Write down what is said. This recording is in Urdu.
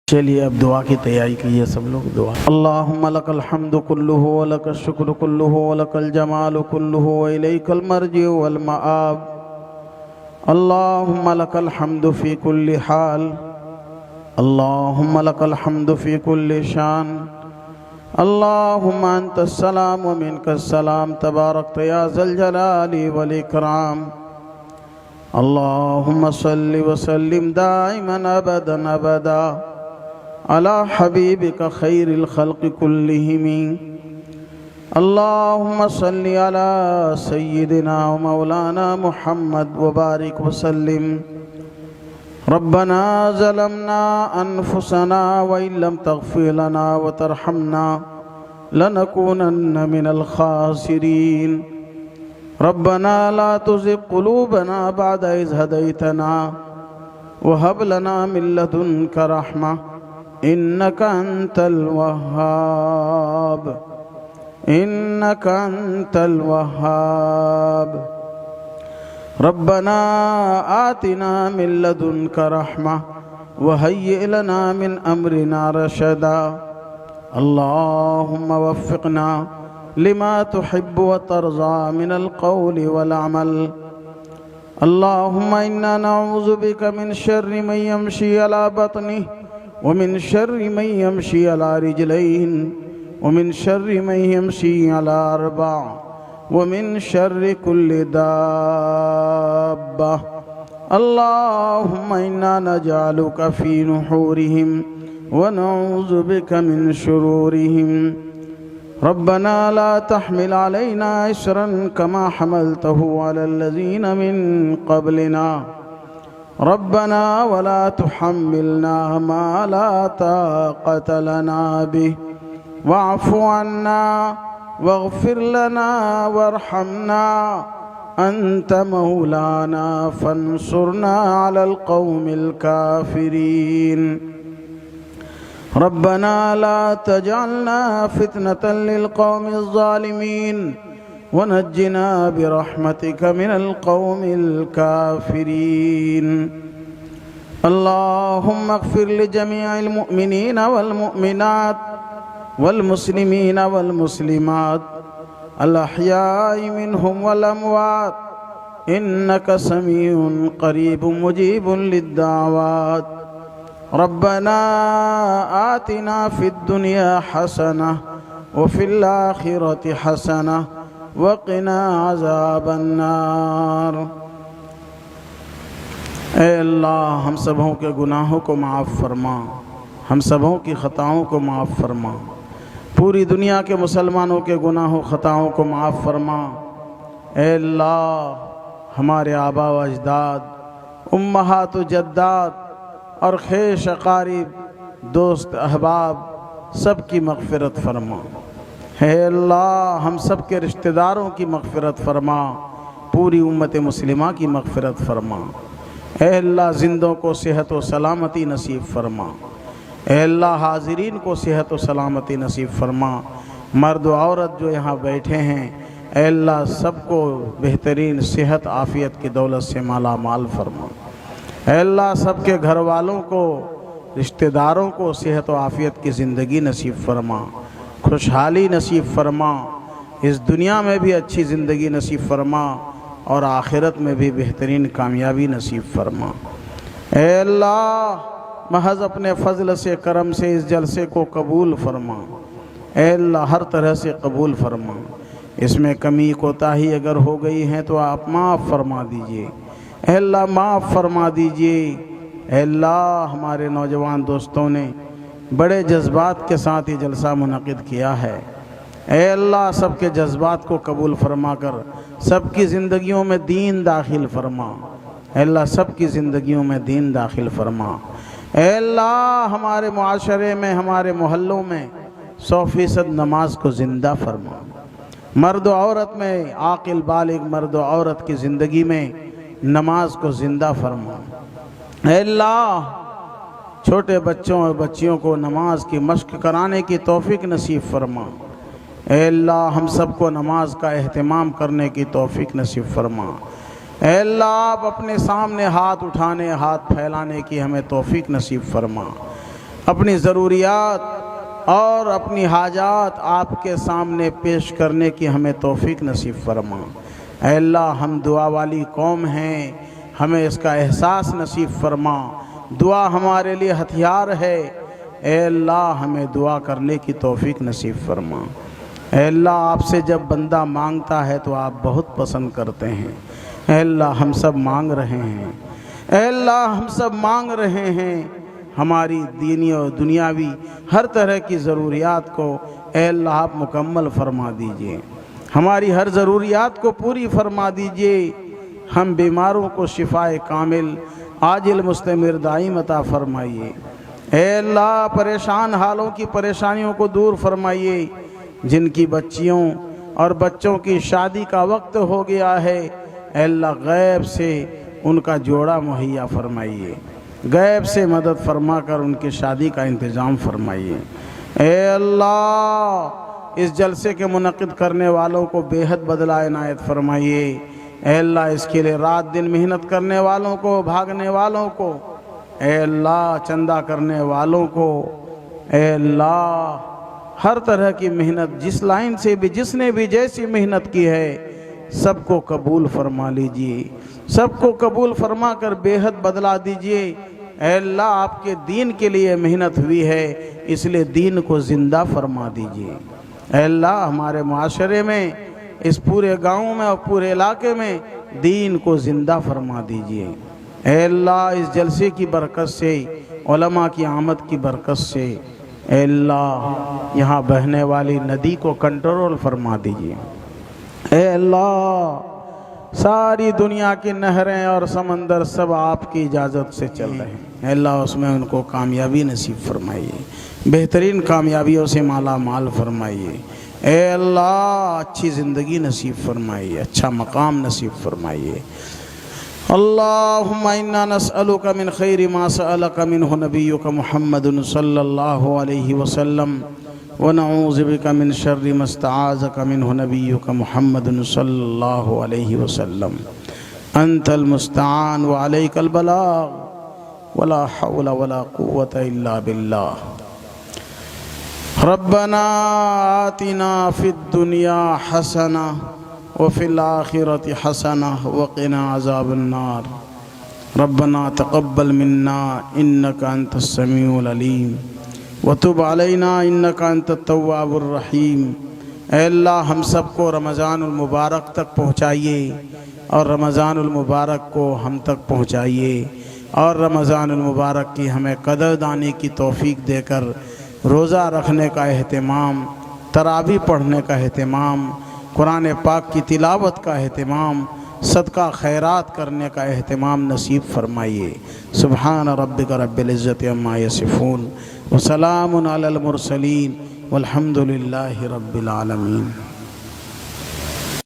چلیے اب دعا کی تیاری کیجیے سب لوگ دعا. اللہم لک الحمد کلہ ولک الشکر کلہ ولک الجمال کلہ والیک المرجع والمآب. اللہم لک الحمد فی کل حال. اللہم لک الحمد فی کل شان. اللہم انت السلام ومنک السلام تبارکت یا ذا الجلال والاکرام. اللہم صل وسلم دائما ابدا ابدا على حبيبك خير الخلق كلهم. اللهم صل على سيدنا ومولانا محمد وبارك وسلم. ربنا ظلمنا أنفسنا وإن لم تغفر لنا وترحمنا لنكونن من الخاسرين. ربنا لا تزغ قلوبنا بعد إذ هديتنا وهب لنا من لدنك رحمة إنك أنت الوهاب. إنك أنت الوهاب. ربنا آتنا من لدنك رحمة وهيئ لنا من أمرنا رشدا. اللهم وفقنا لما تحب وترضى من القول والعمل. اللهم إنا نعوذ بك من شر من يمشي على بطنه ومن شر من يمشي على رجلين ومن شر من يمشي على أربع ومن شر كل دابة. اللهم إنا نجعلك في نحورهم ونعوذ بك من شرورهم. ربنا لا تحمل علينا إصرا كما حملته على الذين من قبلنا. ربنا ولا تحملنا ما لا طاقة لنا به واعف عنا واغفر لنا وارحمنا أنت مولانا فانصرنا على القوم الكافرين. ربنا لا تجعلنا فتنة للقوم الظالمين ونجنا برحمتك من القوم الكافرين. اللهم اغفر لجميع المؤمنين والمؤمنات والمسلمين والمسلمات الأحياء منهم والأموات إنك سميع قريب مجيب للدعوات. ربنا آتنا في الدنيا حسنة وفي الآخرة حسنة وقنا عذاب النار. اے اللہ ہم سبوں کے گناہوں کو معاف فرما، ہم سبوں کی خطاؤں کو معاف فرما، پوری دنیا کے مسلمانوں کے گناہوں خطاؤں کو معاف فرما. اے اللہ ہمارے آبا و اجداد، امہات و جدات اور خیش اقارب، دوست احباب سب کی مغفرت فرما. اے اللہ ہم سب کے رشتہ داروں کی مغفرت فرما، پوری امت مسلمہ کی مغفرت فرما. اے اللہ زندوں کو صحت و سلامتی نصیب فرما. اے اللہ حاضرین کو صحت و سلامتی نصیب فرما. مرد و عورت جو یہاں بیٹھے ہیں اے اللہ سب کو بہترین صحت عافیت کی دولت سے مالا مال فرما. اے اللہ سب کے گھر والوں کو، رشتہ داروں کو صحت و عافیت کی زندگی نصیب فرما، خوشحالی نصیب فرما، اس دنیا میں بھی اچھی زندگی نصیب فرما اور آخرت میں بھی بہترین کامیابی نصیب فرما. اے اللہ محض اپنے فضل سے کرم سے اس جلسے کو قبول فرما. اے اللہ ہر طرح سے قبول فرما. اس میں کمی کوتاہی اگر ہو گئی ہیں تو آپ معاف فرما دیجئے. اے اللہ معاف فرما دیجئے. اے اللہ ہمارے نوجوان دوستوں نے بڑے جذبات کے ساتھ یہ جلسہ منعقد کیا ہے. اے اللہ سب کے جذبات کو قبول فرما کر سب کی زندگیوں میں دین داخل فرما. اے اللہ سب کی زندگیوں میں دین داخل فرما. اے اللہ ہمارے معاشرے میں، ہمارے محلوں میں 100% نماز کو زندہ فرما. مرد و عورت میں، عاقل بالغ مرد و عورت کی زندگی میں نماز کو زندہ فرما. اے اللہ چھوٹے بچوں اور بچیوں کو نماز کی مشق کرانے کی توفیق نصیب فرما. اے اللہ ہم سب کو نماز کا اہتمام کرنے کی توفیق نصیب فرما. اے اللہ آپ اپنے سامنے ہاتھ اٹھانے، ہاتھ پھیلانے کی ہمیں توفیق نصیب فرما. اپنی ضروریات اور اپنی حاجات آپ کے سامنے پیش کرنے کی ہمیں توفیق نصیب فرما۔ اے اللہ ہم دعا والی قوم ہیں، ہمیں اس کا احساس نصیب فرما۔ دعا ہمارے لیے ہتھیار ہے، اے اللہ ہمیں دعا کرنے کی توفیق نصیب فرما۔ اے اللہ آپ سے جب بندہ مانگتا ہے تو آپ بہت پسند کرتے ہیں۔ اے اللہ ہم سب مانگ رہے ہیں، اے اللہ ہم سب مانگ رہے ہیں، ہماری دینی اور دنیاوی ہر طرح کی ضروریات کو اے اللہ آپ مکمل فرما دیجئے، ہماری ہر ضروریات کو پوری فرما دیجئے۔ ہم بیماروں کو شفائے کامل عاجل مستمر دائم عطا فرمائیے۔ اے اللہ پریشان حالوں کی پریشانیوں کو دور فرمائیے، جن کی بچیوں اور بچوں کی شادی کا وقت ہو گیا ہے، اے اللہ غیب سے ان کا جوڑا مہیا فرمائیے، غیب سے مدد فرما کر ان کی شادی کا انتظام فرمائیے۔ اے اللہ اس جلسے کے منعقد کرنے والوں کو بے حد بدلہ عنایت فرمائیے۔ اے اللہ اس کے لیے رات دن محنت کرنے والوں کو، بھاگنے والوں کو، اے اللہ چندہ کرنے والوں کو، اے اللہ ہر طرح کی محنت جس لائن سے بھی جس نے بھی جیسی محنت کی ہے سب کو قبول فرما لیجئے، سب کو قبول فرما کر بے حد بدلہ دیجئے۔ اے اللہ آپ کے دین کے لیے محنت ہوئی ہے، اس لیے دین کو زندہ فرما دیجئے۔ اے اللہ ہمارے معاشرے میں، اس پورے گاؤں میں اور پورے علاقے میں دین کو زندہ فرما دیجئے۔ اے اللہ اس جلسے کی برکت سے، علماء کی آمد کی برکت سے، اے اللہ یہاں بہنے والی ندی کو کنٹرول فرما دیجئے۔ اے اللہ ساری دنیا کی نہریں اور سمندر سب آپ کی اجازت سے چل رہے ہیں، اے اللہ اس میں ان کو کامیابی نصیب فرمائیے، بہترین کامیابیوں سے مالا مال فرمائیے۔ اے اللہ اچھی زندگی نصیب فرمائیے، اچھا مقام نصیب فرمائیے۔ اللہم انا نسألک من خیر ما سألک منہ نبیک محمد صلی اللہ علیہ وسلم ونعوذ بک من شر ما استعاذک منہ نبیک محمد صلی اللہ علیہ وسلم۔ انت المستعان وعلیک البلاغ ولا حول ولا قوة الا باللہ۔ ربنا آتنا فی الدنیا حسنہ وفی الآخرۃ حسنہ وقنا عذاب النار۔ ربنا تقبل منا انک انت السمیع العلیم وتب علینا انک انت التواب الرحیم۔ اے اللہ ہم سب کو رمضان المبارک تک پہنچائیے اور رمضان المبارک کو ہم تک پہنچائیے، اور رمضان المبارک کی ہمیں قدر دانی کی توفیق دے کر روزہ رکھنے کا اہتمام، تراویح پڑھنے کا اہتمام، قرآن پاک کی تلاوت کا اہتمام، صدقہ خیرات کرنے کا اہتمام نصیب فرمائیے۔ سبحان ربک رب العزت عما یصفون وسلام علی المرسلین والحمد للہ رب العالمین۔